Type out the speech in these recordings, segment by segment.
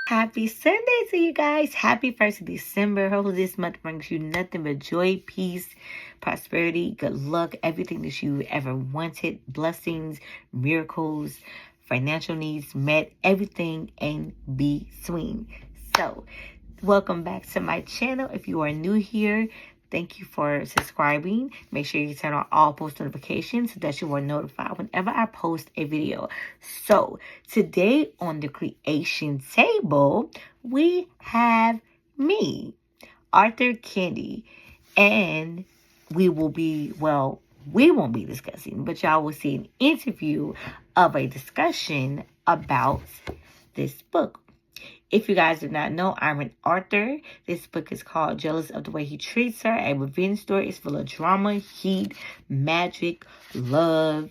Happy Sunday to you guys. Happy 1st of December. Hopefully this month brings you nothing but joy, peace, prosperity, good luck, everything that you ever wanted, blessings, miracles, financial needs met, everything in between. So, welcome back to my channel. If you are new here, thank you for subscribing. Make sure you turn on all post notifications so that you are notified whenever I post a video. So today on the creation table, we have me, Arthur Candy, and we won't be discussing, but y'all will see an interview of a discussion about this book. If you guys do not know, I'm an author. This book is called Jealous of the Way He Treats Her, a revenge story. It's full of drama, heat, magic, love,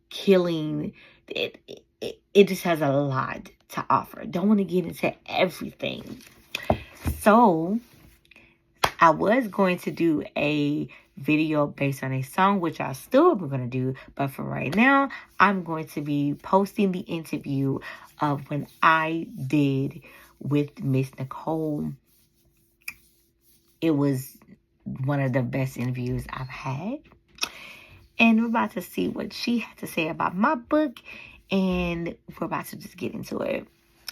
killing. It just has a lot to offer. Don't want to get into everything. So, I was going to do a video based on a song, which I still am going to do. But for right now, I'm going to be posting the interview of when I did with Miss Nicole. It was one of the best interviews I've had. And we're about to see what she had to say about my book. And we're about to just get into it.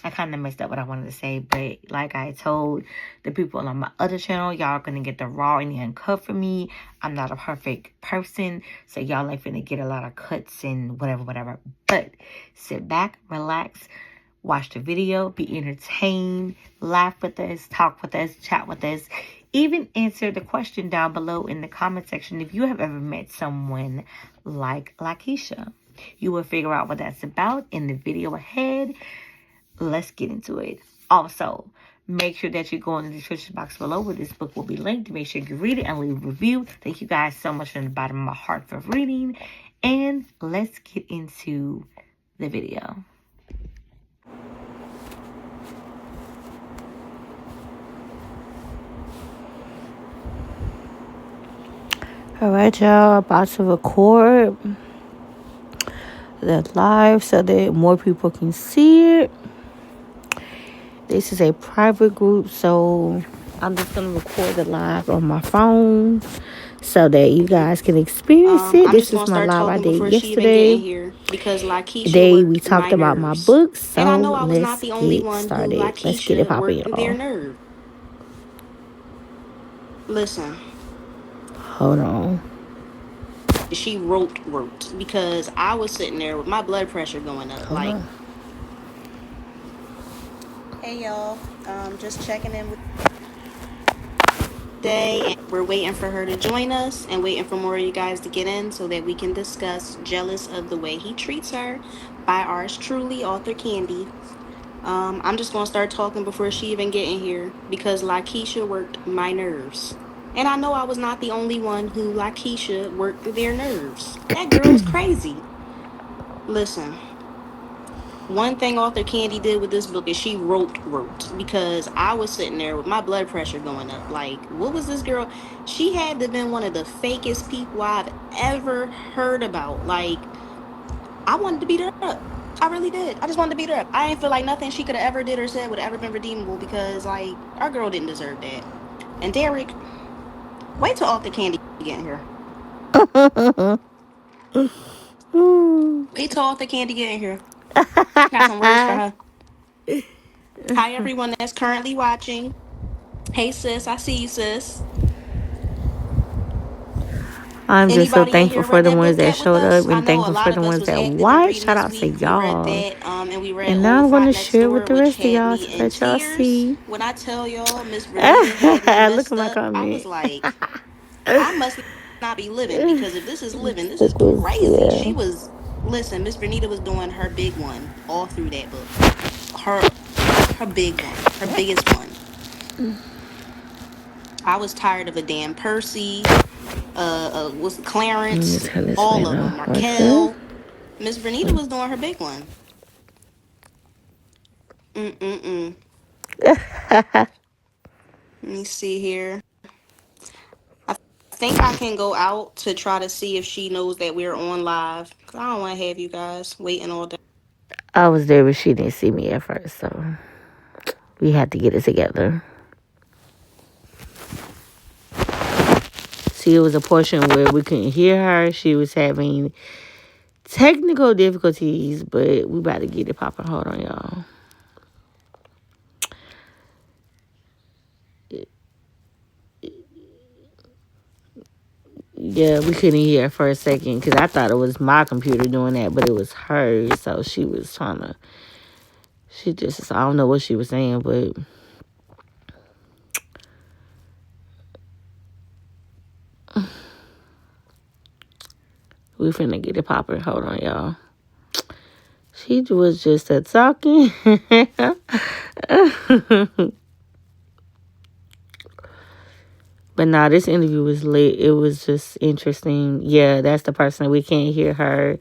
I kind of messed up what I wanted to say, but like I told the people on my other channel, y'all are going to get the raw and the uncut from me. I'm not a perfect person, so y'all ain't finna get a lot of cuts and whatever. But sit back, relax, watch the video, be entertained, laugh with us, talk with us, chat with us. Even answer the question down below in the comment section if you have ever met someone like Lakeisha. You will figure out what that's about in the video ahead. Let's get into it. Also, make sure that you go in the description box below where this book will be linked. Make sure you read it and leave a review. Thank you guys so much from the bottom of my heart for reading. And let's get into the video. Alright, y'all, about to record the live so that more people can see it. This is a private group, so I'm just going to record the live on my phone so that you guys can experience it. This is my live I did yesterday. Today we talked about my books, so let's get started. Let's get it popping, y'all. Listen. Hold on. She wrote because I was sitting there with my blood pressure going up. Hey y'all, just checking in with day, and we're waiting for her to join us and waiting for more of you guys to get in so that we can discuss Jealous of the Way He Treats Her by ours truly, Arthur Candy. I'm just gonna start talking before she even get in here because Lakeisha worked my nerves. And I know I was not the only one who Lakeisha worked their nerves. That girl was crazy. Listen. One thing Arthur Candy did with this book is she wrote because I was sitting there with my blood pressure going up. Like, what was this girl? She had to have been one of the fakest people I've ever heard about. Like, I wanted to beat her up. I really did. I just wanted to beat her up. I didn't feel like nothing she could have ever did or said would have ever been redeemable because, like, our girl didn't deserve that. And Derek, wait till Arthur Candy get in here. Wait till Arthur Candy get in here. Got some words for her. Hi, everyone that's currently watching. Hey, sis. I see you, sis. I'm just so thankful for the ones that showed up and thankful for the ones that watched. Shout out to y'all. And now I'm going to share with the rest of y'all so that y'all see. When I tell y'all, Miss Bernita had me Look at my up, comment. I was like, I must not be living because if this is living, this is crazy. Yeah. She was, listen, Miss Bernita was doing her big one all through that book. Her big one, her biggest one. I was tired of a damn Percy, was Clarence, all of them, Markel. Miss Bernita was doing her big one. Let me see here. I think I can go out to try to see if she knows that we're on live. Cause I don't want to have you guys waiting all day. I was there, but she didn't see me at first, so We had to get it together. See, it was a portion where we couldn't hear her. She was having technical difficulties, but we about to get it popping. Hold on, y'all. Yeah, we couldn't hear her for a second because I thought it was my computer doing that, but it was hers. So she was trying to. She just, I don't know what she was saying, but we finna get it popping. Hold on, y'all. She was just a talking. But nah, this interview was lit. It was just interesting. Yeah, that's the person. We can't hear her.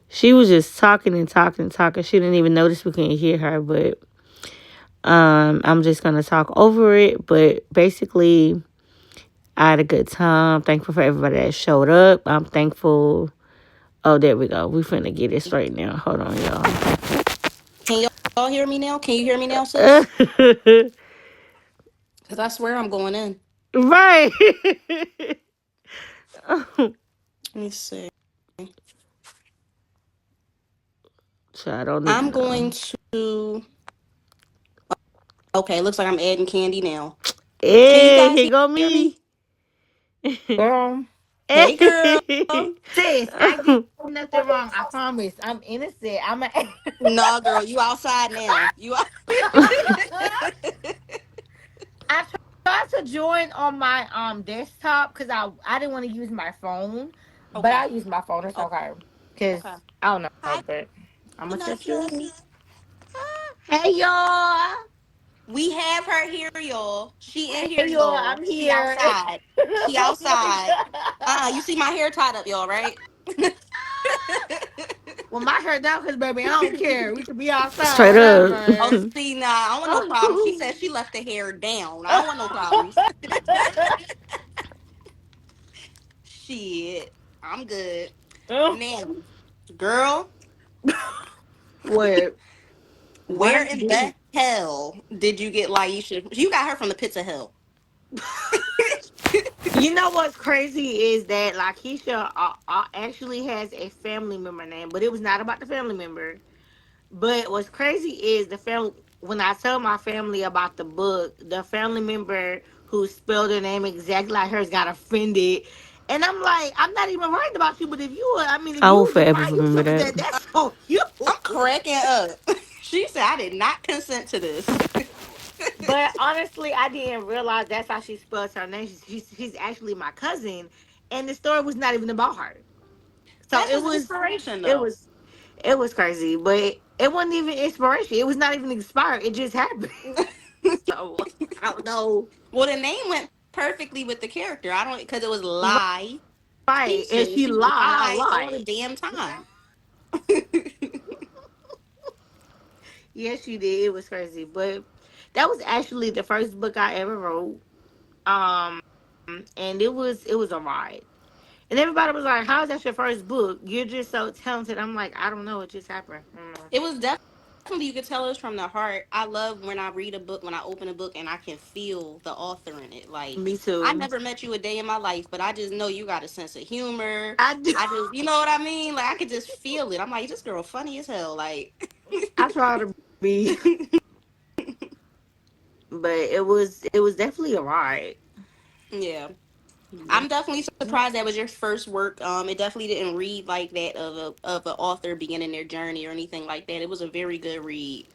She was just talking and talking and talking. She didn't even notice we couldn't hear her. But I'm just gonna talk over it. But basically, I had a good time. Thankful for everybody that showed up. I'm thankful. Oh, there we go. We finna get it straight now. Hold on, y'all. Can y'all hear me now? Can you hear me now, sis? Because I swear I'm going in. Right. Let me see. So I don't I'm even going know. to. Okay, looks like I'm adding Candy now. Can you Hey, guys here go hear me? me. Girl, Hey, girl. sis, I did nothing wrong. I promise. I'm innocent. I'm a. Nah, girl, you outside now. You out. I tried to join on my desktop because I didn't want to use my phone, but I Okay. use my phone. It's Oh, okay. Cause okay. I don't know, Hi, but I'm gonna just Nacha. join. Hey y'all. We have her here, y'all. She in here, Hey y'all. y'all. I'm She here. outside. She Oh my outside. You god. see my hair tied up, y'all, right? Well, my hair down, cause baby, I don't care. We could be outside, Straight up. Oh, whatever. see, nah, I don't want no problems. She said she left the hair down. I don't want no problems. Shit, I'm good. Now, girl, What? where in the hell did you get Laisha? You got her from the pits of hell. You know what's crazy is that Lakeisha actually has a family member name, but it was not about the family member. But what's crazy is the family. When I tell my family about the book, the family member who spelled her name exactly like hers got offended, and I'm like, I'm not even worried about you. But if you, I mean, if I will you forever decide you remember chose that. that, that's on you. I'm cracking up. She said, I did not consent to this. But honestly, I didn't realize that's how she spells her name. She's actually my cousin, and the story was not even about her. So That's it just was, inspiration, it though. was, it was crazy. But it wasn't even inspiration. It was not even inspired. It just happened. So I don't know. Well, the name went perfectly with the character. I don't, because it was lie. Right, and Keisha. she She lied a lied all lot. the damn time. Yes, she did. It was crazy, but that was actually the first book I ever wrote. Um, and it was a ride. And everybody was like, "How's that your first book? You're just so talented." I'm like, I don't know. It just happened. I don't know. It was definitely, you could tell it's from the heart. I love when I read a book, when I open a book and I can feel the author in it. Like, Me I too. never met you a day in my life, but I just know you got a sense of humor. I do. I just, you know what I mean? Like, I could just feel it. I'm like, this girl funny as hell. Like, I try to be, but it was definitely a ride. yeah. Yeah. I'm definitely surprised that was your first work. It definitely didn't read like that of an author beginning their journey or anything like that. It was a very good read.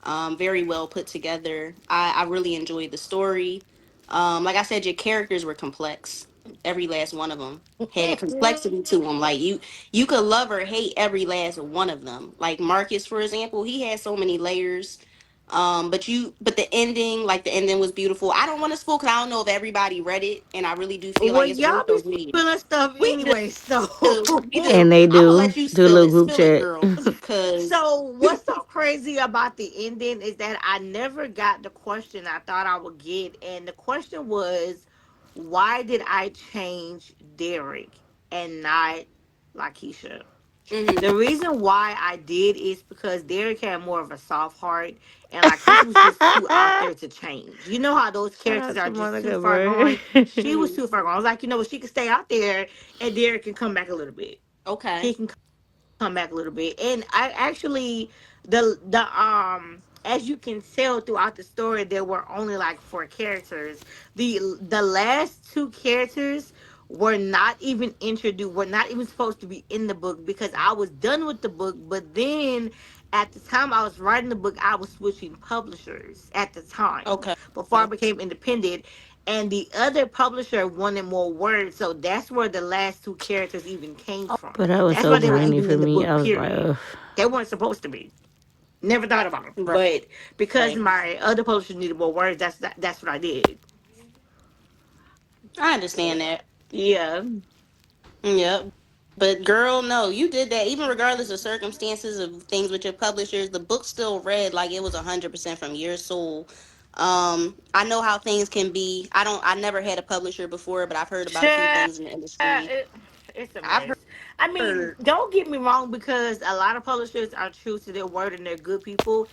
Very well put together. I really enjoyed the story. Like I said, your characters were complex. Every last one of them had complexity to them. Like you could love or hate every last one of them. Like Marcus, for example, he had so many layers. But the ending was beautiful. I don't want to spoil because I don't know if everybody read it, and I really do feel Well, like it's y'all worth a be read. spilling stuff We anyway, so we do. And they I'm gonna do. let you Do a little group spill it, chat. girl, because so what's so crazy about the ending is that I never got the question I thought I would get, and the question was, why did I change Derek and not Lakeisha? Mm-hmm. The reason why I did is because Derek had more of a soft heart, and like he was just too out there to change. You know how those Shout characters out are to just too Monica, far bro. gone. She was too far gone. I was like, you know what, she could stay out there, and Derek can come back a little bit. Okay. He can come back a little bit. And I actually the as you can tell throughout the story, there were only like four characters. The last two characters were not even introduced, were not even supposed to be in the book because I was done with the book. But then at the time I was writing the book, I was switching publishers at the time Okay. before I became independent. And the other publisher wanted more words, so that's where the last two characters even came But from. that was That's so why they weren't Okay. grainy even for in the me. book. I was like, Period. ugh. They weren't supposed to be. Never thought about them, Right. but because my other publisher needed more words, that's what I did. I understand that. Yeah. Yep. But girl, no, you did that. Even regardless of circumstances of things with your publishers, the book still read like it was 100% from your soul. I know how things can be. I never had a publisher before, but I've heard about a few Child, things in the industry. it, it's a I've mess. I mean, heard. don't get me wrong, because a lot of publishers are true to their word and they're good people.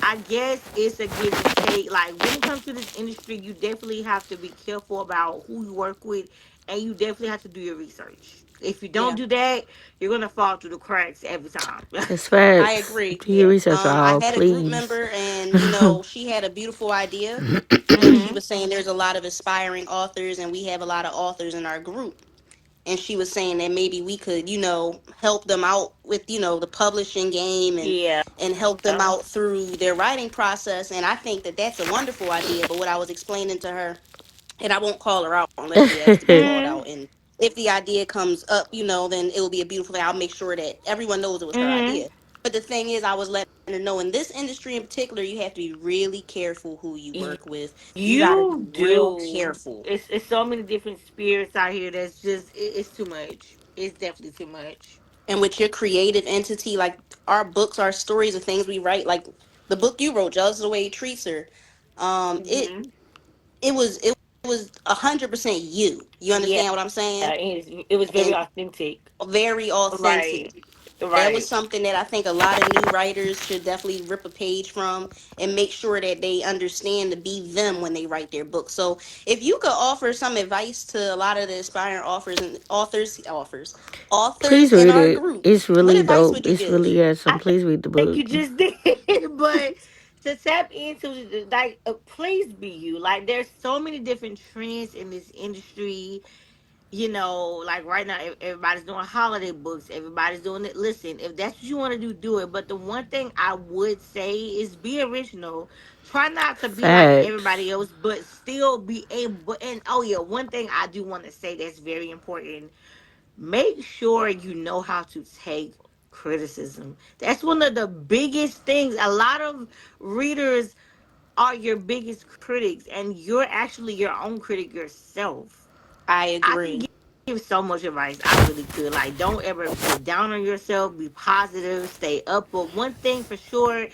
I guess it's a give and take. Like when it comes to this industry, you definitely have to be careful about who you work with, and you definitely have to do your research. If you don't Yeah, do that, you're gonna fall through the cracks every time. It's I facts. agree. Do your Yeah. research, I y'all, had a group please. member, and she had a beautiful idea, and she Hmm. was saying there's a lot of aspiring authors, and we have a lot of authors in our group. And she was saying that maybe we could, help them out with, the publishing game, Yeah. and help them out through their writing process. And I think that that's a wonderful idea. But what I was explaining to her, and I won't call her out unless she asks to be called Hmm. out. And if the idea comes up, then it will be a beautiful thing. I'll make sure that everyone knows it was her Hmm. idea. But the thing is, I was letting her know in this industry in particular, you have to be really careful who you work with. You got to be You real do. careful. It's so many different spirits out here. That's just it's too much. It's definitely too much. And with your creative entity, like our books, our stories, the things we write, like the book you wrote, Jealous of the Way He Treats Her, it Hmm. it was 100% you. You Yeah, understand what I'm saying? it was very And authentic. very authentic. Right. That was Right. something that I think a lot of new writers should definitely rip a page from and make sure that they understand to be them when they write their book. So if you could offer some advice to a lot of the aspiring authors and authors Please in read our it. group, It's what really advice dope. would you It's give? really awesome. I Please read the think book. you just did, but to tap into like, please be you. Like, there's so many different trends in this industry. Like right now, everybody's doing holiday books. Everybody's doing it. Listen, if that's what you want to do, do it. But the one thing I would say is be original. Try not to be like Facts. everybody else, but still be able. And oh yeah, one thing I do want to say that's very important: make sure you know how to take criticism. That's one of the biggest things. A lot of readers are your biggest critics, and you're actually your own critic yourself. I I can agree. give so much advice. I really could. Like, don't ever get down on yourself. Be positive. Stay up. But one thing for sure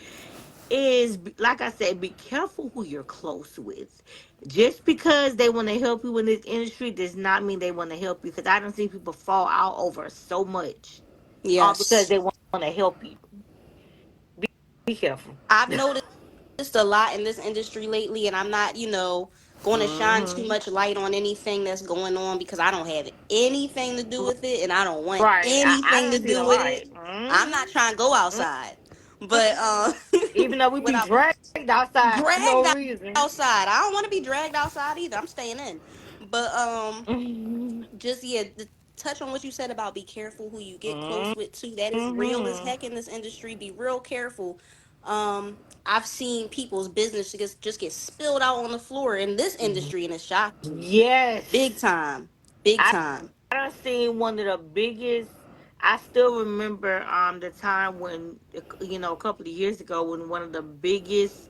is, like I said, be careful who you're close with. Just because they want to help you in this industry does not mean they want to help you. Because I don't see people fall out over so much, all because Yes. they want to help you. Be careful. I've noticed a lot in this industry lately, and I'm not, going to shine too Hmm. much light on anything that's going on because I don't have anything to do with it, and I don't want Right. I anything to don't see the do with it. light. I'm not trying to go outside, but Even though we be without dragged outside for no dragged reason. outside, I don't want to be dragged outside either. I'm staying in, but Hmm. just yeah, touch on what you said about be careful who you get close with too. That is real as Hmm. heck in this industry. Be real careful. I've seen people's business just get spilled out on the floor in this industry, and it's shocking. Big Yes. time, big I time. I done seen one of the biggest. I still remember the time when, a couple of years ago, when one of the biggest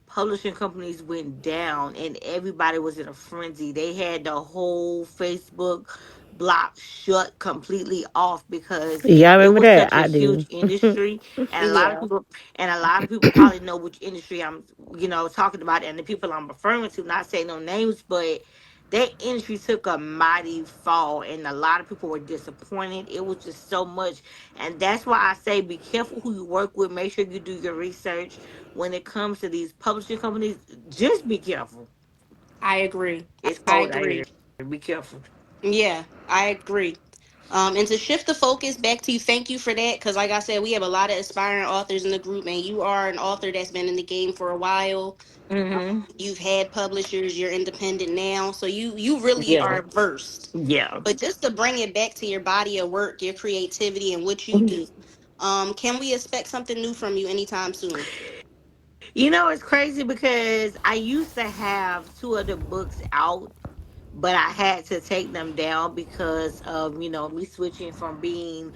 publishing companies went down and everybody was in a frenzy. They had the whole Facebook block shut completely off because Y'all it remember was that? such a I do. huge industry, and Yeah, a lot of people probably know which industry I'm talking about, and the people I'm referring to, not saying no names, but that industry took a mighty fall, and a lot of people were disappointed. It was just so much, and that's why I say be careful who you work with. Make sure you do your research when it comes to these publishing companies. Just be careful. I agree. It's I cold out here. agree. Be careful. Yeah, I agree. And to shift the focus back to you, thank you for that. Because, like I said, we have a lot of aspiring authors in the group, and you are an author that's been in the game for a while. Mm-hmm. You've had publishers, you're independent now, so you really Yeah. are versed. Yeah. But just to bring it back to your body of work, your creativity, and what you do, can we expect something new from you anytime soon? You know, it's crazy because I used to have two other books out, but I had to take them down because of, me switching from being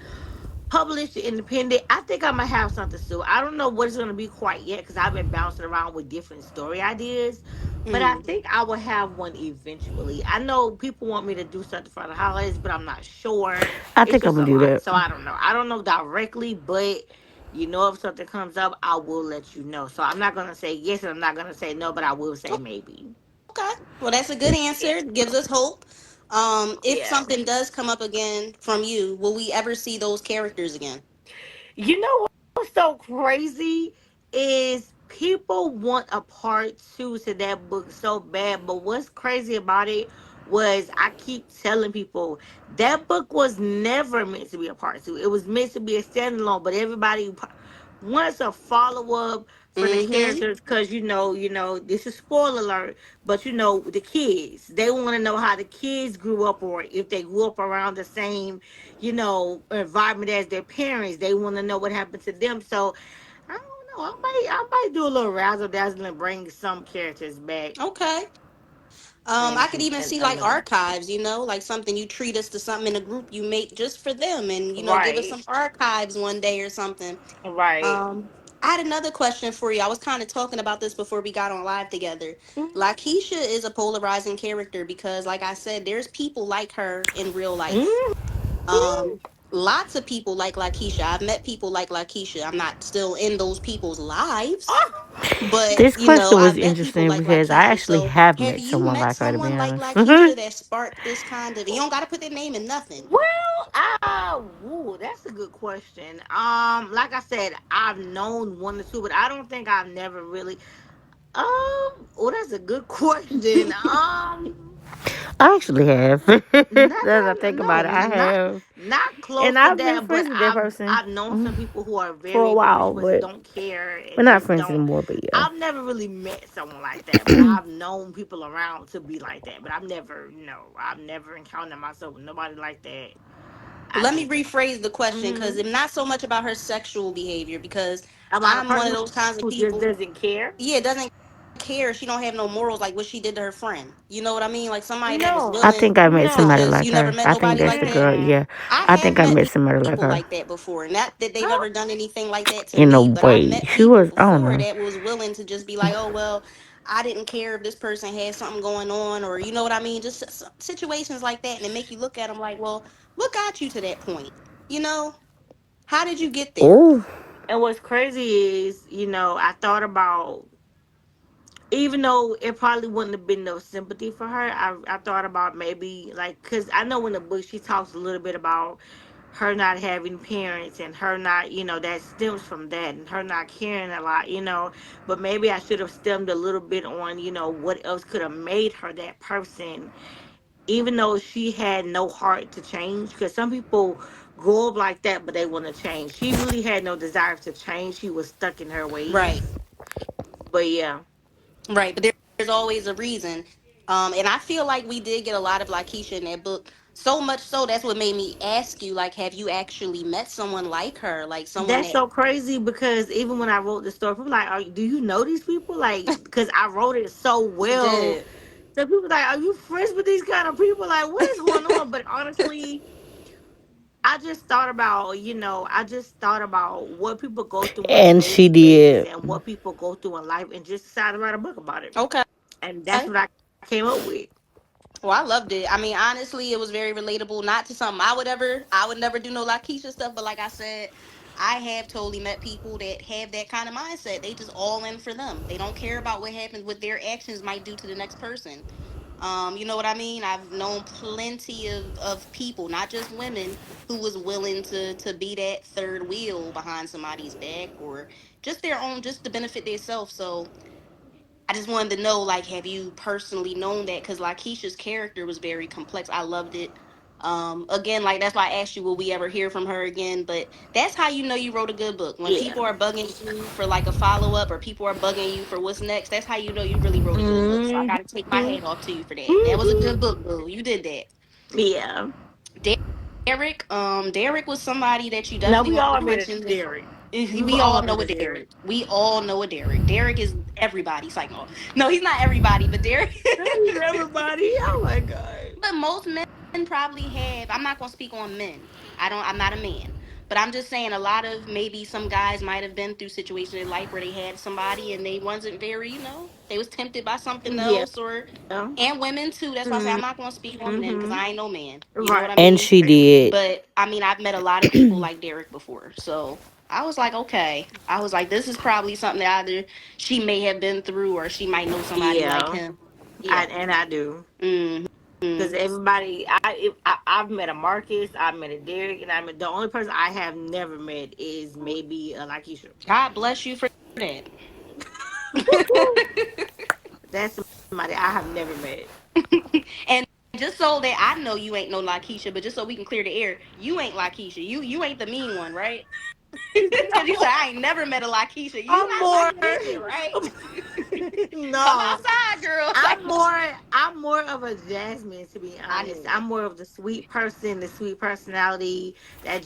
published to independent. I think I'm gonna have something soon. I don't know what it's gonna be quite yet because I've been bouncing around with different story ideas. But I Mm, think I will have one eventually. I know people want me to do something for the holidays, but I'm not sure. I It's think I'm just a gonna do lot. that. So I don't know. I don't know directly, but if something comes up, I will let you know. So I'm not gonna say yes and I'm not gonna say no, but I will say maybe. okay, well, that's a good answer. Gives us hope. If Yeah. something does come up again from you, will we ever see those characters again? You know what's so crazy is people want a part two to that book so bad, but what's crazy about it was I keep telling people that book was never meant to be a part two. It was meant to be a standalone, but everybody wants a follow up for the Mm-hmm. characters because this is spoiler alert, but the kids they want to know how the kids grew up or if they grew up around the same environment as their parents. They want to know what happened to them. So I don't know. I might do a little razzle dazzle and bring some characters back Okay. I could into even see like another. archives, like something you treat us to something in a group you make just for them and give us Right, some archives one day or something. right. Um, I had another question for you. I was kind of talking about this before we got on live together. Lakeisha is a polarizing character because, like I said, there's people like her in real life. Mm-hmm. Um, Lots of people like Lakeisha. I've met people like Lakeisha. I'm not still in those people's lives, but This question was I've met people interesting like because I Lakeisha. actually So, have have met you someone met like her, to be someone like honest. Lakeisha that sparked this kind of? You don't got to put their name in nothing. That's a good question. Like I said, I've known one or two, but I don't think I've never really. That's a good question. I actually have. Not As I that think no, about it, I have. not close And to I've been that, but friends with that I've person I've known some people who are for very a while, influential, but but don't care we're and not just friends don't. anymore. But yeah. I've never really met someone like that, but I've known people around to be like that. But I've never encountered myself with nobody like that. I Let me just, rephrase the question because mm-hmm. it's not so much about her sexual behavior because About a I'm one of person those kinds of who just people. doesn't care. Yeah, doesn't care. She don't have no morals like what she did to her friend. You know what I mean? Like somebody that was No, I willing think I met to somebody no. just like you never her. met I think nobody that's like the that. girl. Mm-mm. Yeah, I I have think I met met somebody like people her like that before. Not that they've Huh? ever done anything like that to in a me, but I've way. met She people was, I don't before know. that was willing to just be like, oh well, I didn't care if this person had something going on, or you know what I mean, just situations like that, and it make you look at them like, well, what got you to that point? You know, how did you get there? Oh, And what's crazy is, I thought about, even though it probably wouldn't have been no sympathy for her, I thought about maybe like, cause I know in the book she talks a little bit about her not having parents and her not, that stems from that and her not caring a lot, but maybe I should have stemmed a little bit on, what else could have made her that person, even though she had no heart to change. Because some people grow up like that, but they want to change. She really had no desire to change. She was stuck in her Right. ways. But yeah, Right, but there's always a reason. And I feel like we did get a lot of Lakeisha in that book. So much so that's what made me ask you, like, have you actually met someone like her? Like someone that's that so crazy because even when I wrote the story, people like, do you know these people? Like, because I wrote it so you well. did. So people like, are you friends with these kind of people? Like, what is going on? But honestly, I just thought about what people go through on a and she daily basis did. and what people go through in life and just decided to write a book about it. Okay. And that's what I came up with. Well, I loved it. I mean, honestly, it was very relatable. Not to something I would never do no Lakeisha stuff, but like I said, I have totally met people that have that kind of mindset. They just all in for them. They don't care about what happens, what their actions might do to the next person. You know what I mean? I've known plenty of people, not just women, who was willing to be that third wheel behind somebody's back, or just their own, just to benefit themselves. So I just wanted to know, like, have you personally known that? Because Lakeisha's character was very complex. I loved it. Again, like that's why I asked you, will we ever hear from her again? But that's how you know you wrote a good book. When Yeah. people are bugging you for like a follow up, or people are bugging you for what's next, that's how you know you really wrote a good book. So I got to take my Mm-hmm. hat off to you for that. That was a Mm-hmm. good book, boo. You did that. Yeah. Derek was somebody that you Now definitely we wanted all to met a mention. Derek. We've We all all know met a a Derek. Derek. We all know a Derek. Derek is everybody. It's like, no, he's not everybody, but Derek. Hey, everybody. Oh my god. But most men probably have. I'm not gonna speak on men. I don't. I'm not a man. But I'm just saying, a lot of maybe some guys might have been through situations in life where they had somebody and they wasn't very, they was tempted by something Yeah. else, or and women too. That's why I say I'm not gonna speak on men because Mm-hmm. I ain't no man. You know what I Right. And mean? she did. But I mean, I've met a lot of people like Derek before. So I was like, okay. I was like, this is probably something that either she may have been through or she might know somebody like Yeah. him. Yeah. I do. Hmm. Because everybody, I've met a Marcus, I've met a Derek, and I met the only person I have never met is maybe a Lakeisha. God bless you for that. That's somebody I have never met. And just so that I know you ain't no Lakeisha, but just so we can clear the air, you ain't Lakeisha. You ain't the mean one, right? Because you said No, I ain't never met a Lakeisha. You I'm not more. like Vincent, right? Come No, outside, girl. Like, I'm more. I'm more of a Jasmine, to be I honest. knew I'm it. more of the sweet person, the sweet personality that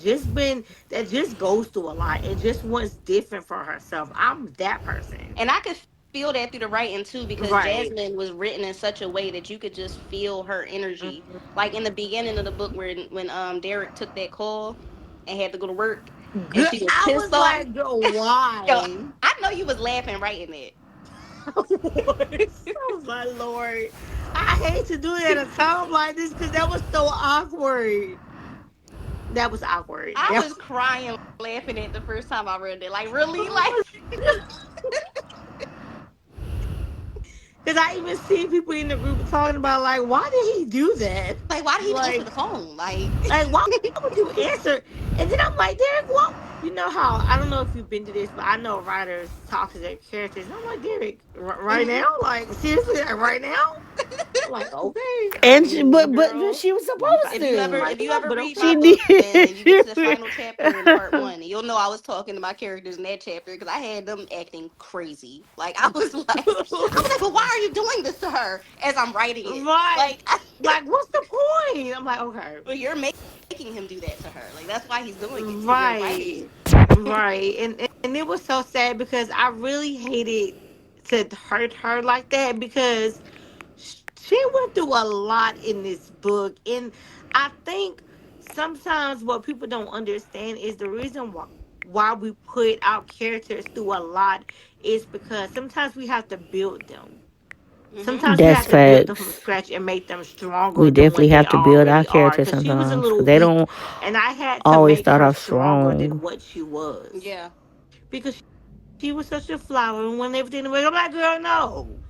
just goes through a lot and just wants different for herself. I'm that person. And I could feel that through the writing too, because Right. Jasmine was written in such a way that you could just feel her energy. Like in the beginning of the book, where when Derek took that call and had to go to work, and Good. she was I pissed was off. like, girl, Yo, why? I know you was laughing right in that. I was like, Lord, I hate to do it at a time like this because that was so awkward. That was awkward. I That was crying laughing at the first time I read it. Like, really? Like, was because I even seen people in the group talking about like, why did he do that? like why did he even answer Like, the phone? Like, why would you answer? And then I'm like, Derek, what? You know how I don't know if you've been to this, but I know writers talk to their characters. And I'm like, Derek, right mhm. now, like seriously, like, right now. I'm like, okay. I And she, mean, but girl, she was you supposed fight If you you ever to. fight if the you love, ever but read my She okay. book and you get to the did. final chapter in part one, you'll know I was talking to my characters in that chapter because I had them acting crazy. Like I was like, well, why are you doing this to her as I'm writing it? Right. Like, Like, what's the point? I'm like, okay. well, you're making him do that to her. Like that's why he's doing it because you're writing Right. Right. And it was so sad because I really hated to hurt her like that because she went through a lot in this book. And I think sometimes what people don't understand is the reason why we put our characters through a lot is because sometimes we have to build them. it. Hmm. Sometimes we That's have to build them from facts. scratch and make them We stronger than definitely what they have to build our already are. characters Because she was a sometimes because little they weak, don't and I had to always make start her off stronger strong. than what she was. Yeah. Because she was such a flower, and when everything was, I'm like, girl, no,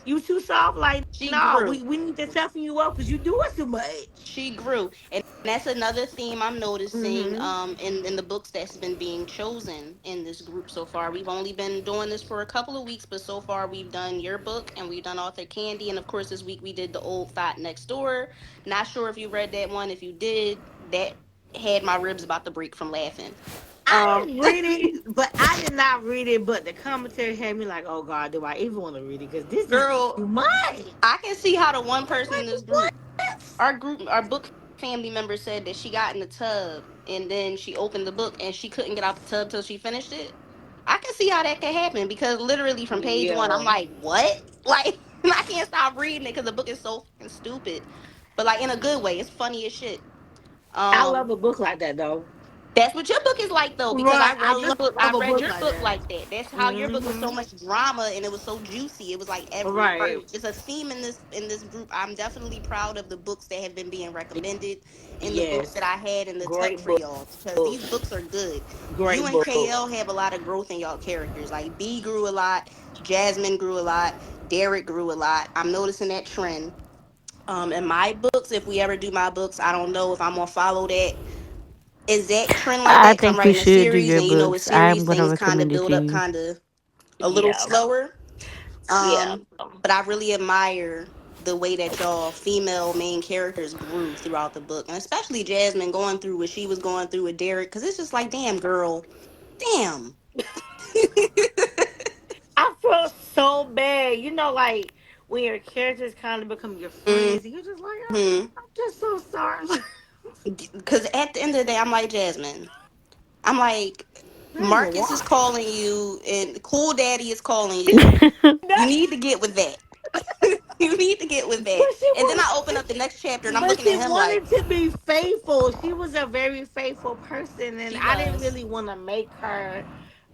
you too soft. Like, She no, grew. we need to toughen you up because you doing too much. She grew, and that's another theme I'm noticing Mm-hmm. in the books that's been being chosen in this group so far. We've only been doing this for a couple of weeks, but so far we've done your book and we've done Author Candy, and of course this week we did The Old Thought Next Door. Not sure if you read that one. If you did, that had my ribs about to break from laughing. I um didn't read it, but I did not read it. But the commentary had me like, oh God, do I even want to read it? Because this is Girl, too much. I can see how the one person in Like this what? group, our book family member said that she got in the tub and then she opened the book and she couldn't get out the tub till she finished it. I can see how that could happen because literally from page one, I'm Yeah. like, what? Like, I can't stop reading it because the book is so fucking stupid. But like in a good way, it's funny as shit. I love Um, a book like that though. that's what your book is like though, because Right. I I read your book. I love a read book your like book that. like that. That's how your book was Hmm. so much drama and it was so juicy. It was like every Right. word. It's a theme in this group. I'm definitely proud of the books that have been being recommended and the books that Yes. I had in the tuck Great for y'all because book. these books are good. You Great and book. KL have a lot of growth in y'all characters. Like B grew a lot, Jasmine grew a lot. Derek grew a lot. I'm noticing that trend. In my books, if we ever do my books, I don't know if I'm gonna follow that exact trend like I that. Cause I'm think you writing a should do series, your and you know, with books. I'm series gonna things kind of recommend it build to up, you. kind of a little Yeah. slower. Yeah. Um, but I really admire the way that y'all female main characters grew throughout the book, and especially Jasmine going through what she was going through with Derek. Cause it's just like, damn, girl, damn. I felt so bad. You know, like when your characters kind of become your friends, and you're just like, Hmm. I'm just so sorry. Because at the end of the day, I'm like, Jasmine. I'm like, Jasmine, Marcus is why? calling you, and Cool Daddy is calling you. You need to get with that. You need to get with But that. she And then was, I open up the next chapter, and I'm but looking at she him like, wanted to be faithful. She was a very faithful person, and she I didn't was. really want to make her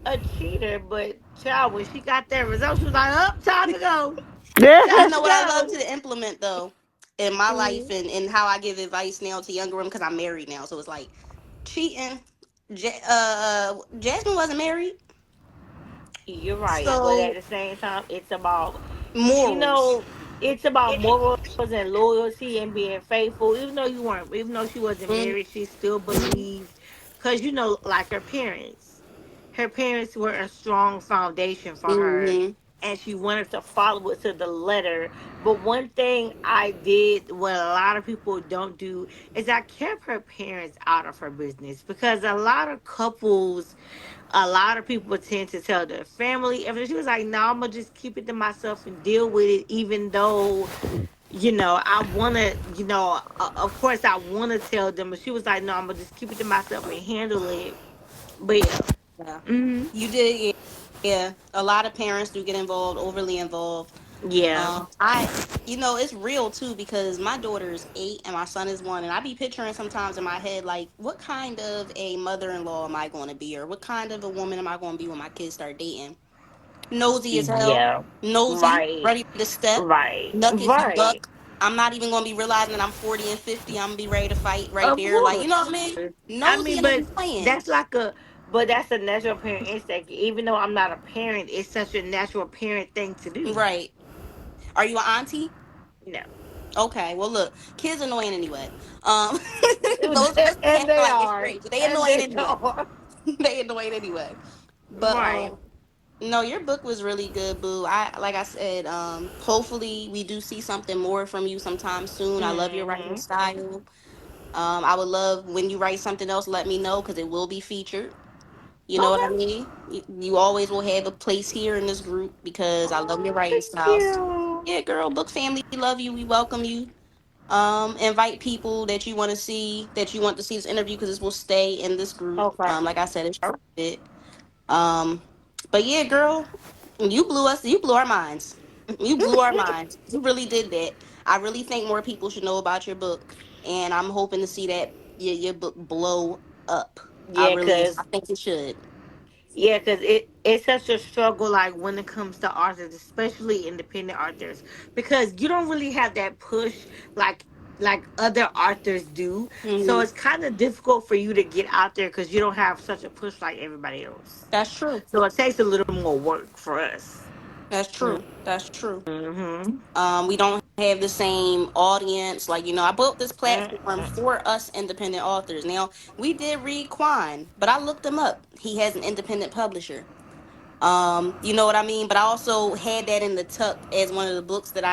a cheater. But child, when she got that result, she was like, "Up, time to go, You time know to what I love go." to implement though in my life, Mhm. and how I give advice now to younger women because I'm married now, so it's like cheating. Jasmine wasn't married, You're right, but at so the same time, it's about, you morals. know, it's about morals and loyalty and being faithful. Even though you weren't, even though she wasn't married, she still believed, because you know, like her parents were a strong foundation for her, Mm-hmm. and she wanted to follow it to the letter. But one thing I did, what a lot of people don't do, is I kept her parents out of her business, because a lot of couples, a lot of people tend to tell their family everything. She was like, "No, I'm gonna just keep it to myself and deal with it." Even though, I wanna, of course, I wanna tell them, but she was like, "No, I'm gonna just keep it to myself and handle it." But yeah, Yeah, hmm you did. Yeah, yeah. A lot of parents do get involved, overly involved. yeah, It's real too because my daughter is 8 and my son is 1, and I be picturing sometimes in my head like, what kind of a mother-in-law am I going to be, or what kind of a woman am I going to be when my kids start dating? Nosy as hell, yeah, nosy, right, ready to step, right, nuck if you right. buck. I'm not even going to be realizing that I'm 40 and 50. I'm going to be ready to fight right Of there. Like, you course. know what I mean? I Nosy mean, and but annoying. that's like a, but that's a natural parent instinct. Even though I'm not a parent, it's such a natural parent thing to do. Right. Are you an auntie? No. Okay, well look, kids annoying anyway. Um, those of us that And have they like it's are. crazy. They And annoying they anyway. are. They annoying anyway. But Right. no, your book was really good, boo. I like I said, hopefully we do see something more from you sometime soon. I love your writing Hmm. style. I would love when you write something else, let me know because it will be featured. You know what I Okay. mean? You always will have a place here in this group because I love your Oh, writing thank styles. you. Yeah, girl, book family love you. We welcome you. Invite people that you want to see, that you want to see this interview because this will stay in this group. Okay. Like I said, it's private. Um, but yeah, girl, you blew our minds. You blew our minds. You really did that. I really think more people should know about your book, and I'm hoping to see that your book blow up. Yeah, I cause think it should. it's such a struggle, like when it comes to authors, especially independent authors, because you don't really have that push like other authors do. So Hmm. it's kind of difficult for you to get out there because you don't have such a push like everybody else. That's true. So it takes a little more work for us. That's true. That's true. Mm-hmm. We don't have the same audience. Like, I built this platform Mm-mm. for us independent authors. Now, we did read Quan, but I looked him up. He has an independent publisher. You know what I mean? But I also had that in the tuck as one of the books that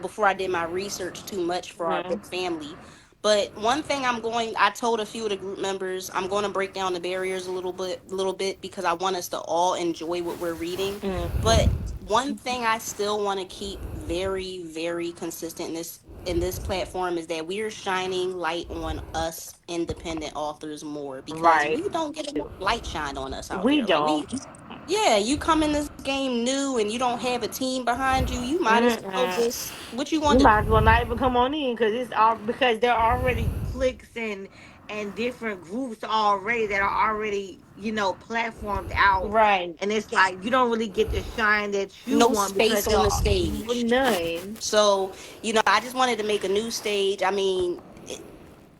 before I did my research too much for our book family. But one thing I told a few of the group members, I'm going to break down the barriers a little bit because I want us to all enjoy what we're reading. But Mm-hmm. one thing I still want to keep very, very consistent in this platform is that we are shining light on us independent authors more because Right. we don't get enough light shine on us out We here. Like don't. yeah, you come in this game new and you don't have a team behind you. You might as well Mm-mm. just what you You want to might as well not even come on in because it's all because there are already cliques and different groups already that are already platformed do. out, Right. and it's like you don't really get the shine that you No want because space there on the are stage. none. So, I just wanted to make a new stage. I mean,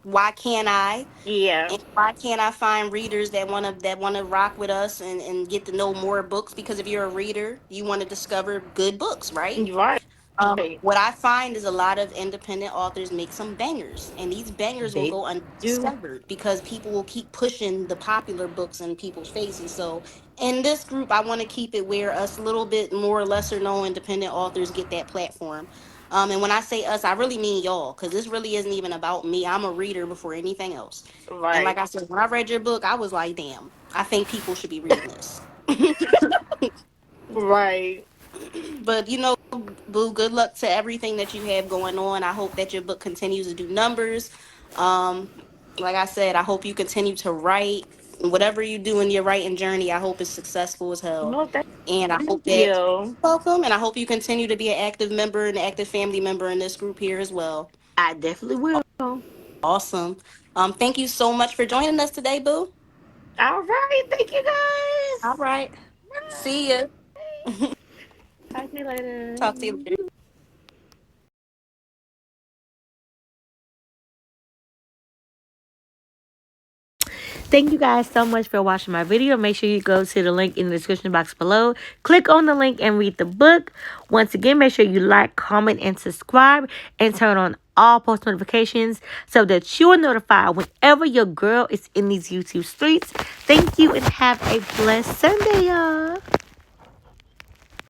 why can't I? Yeah. And why can't I find readers that wanna rock with us and get to know more books? Because if you're a reader, you want to discover good books, right? You're right. What I find is a lot of independent authors make some bangers, and these bangers will They go do. undiscovered because people will keep pushing the popular books in people's faces. So, in this group, I want to keep it where us little bit more lesser known independent authors get that platform. And when I say us, I really mean y'all, because this really isn't even about me. I'm a reader before anything else. And like Right. I said, when I read your book, I was like, damn, I think people should be reading this. Right. But Boo, good luck to everything that you have going on. I hope that your book continues to do numbers. Um, like I said, I hope you continue to write. Whatever you do in your writing journey, I hope it's successful as hell. No, thank And I hope that you. welcome, and I hope you continue to be an active member and active family member in this group here as well. I definitely will. Awesome. Thank you so much for joining us today, Boo. All right. Thank you All guys. right. See ya. Bye. Talk to you Talk to you later. later. Thank you guys so much for watching my video. Make sure you go to the link in the description box below. Click on the link and read the book. Once again, make sure you like, comment, and subscribe. And turn on all post notifications so that you are notified whenever your girl is in these YouTube streets. Thank you and have a blessed Sunday, y'all.